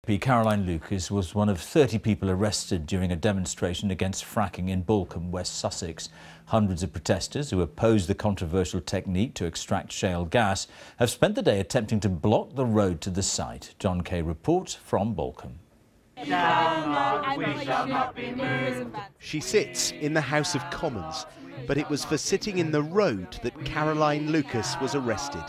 Caroline Lucas was one of 30 people arrested during a demonstration against fracking in Balcombe, West Sussex. Hundreds of protesters who oppose the controversial technique to extract shale gas have spent the day attempting to block the road to the site. John Kay reports from Balcombe. She sits in the House of Commons, but it was for sitting in the road that Caroline Lucas was arrested.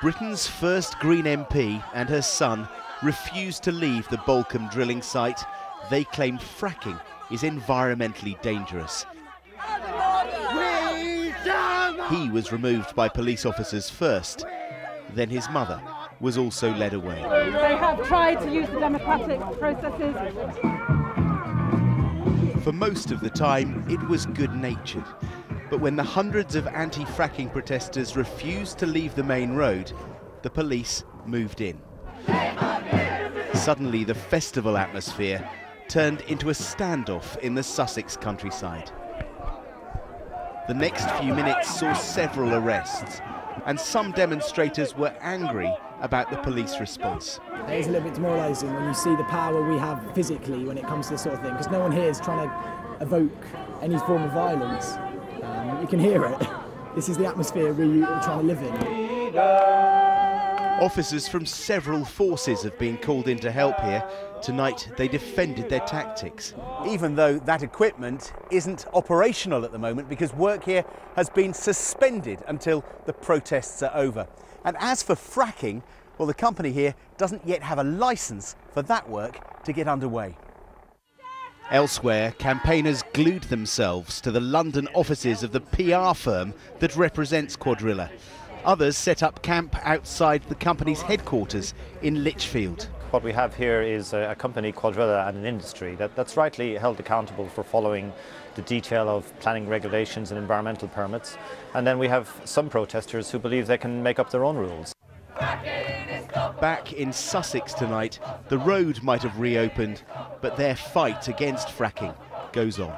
Britain's first Green MP and her son refused to leave the Balcombe drilling site. They claim fracking is environmentally dangerous. He was removed by police officers first, then his mother was also led away. They have tried to use the democratic processes. For most of the time, it was good-natured. But when the hundreds of anti-fracking protesters refused to leave the main road, the police moved in. Suddenly, the festival atmosphere turned into a standoff in the Sussex countryside. The next few minutes saw several arrests, and some demonstrators were angry about the police response. It is a little bit demoralising when you see the power we have physically when it comes to this sort of thing, because no one here is trying to evoke any form of violence. You can hear it. This is the atmosphere we're trying to live in. Officers from several forces have been called in to help here. Tonight they defended their tactics. Even though that equipment isn't operational at the moment because work here has been suspended until the protests are over. And as for fracking, well, the company here doesn't yet have a licence for that work to get underway. Elsewhere, campaigners glued themselves to the London offices of the PR firm that represents Quadrilla. Others set up camp outside the company's headquarters in Lichfield. What we have here is a company, Quadrilla, and an industry that's rightly held accountable for following the detail of planning regulations and environmental permits. And then we have some protesters who believe they can make up their own rules. Back in Sussex tonight, the road might have reopened, but their fight against fracking goes on.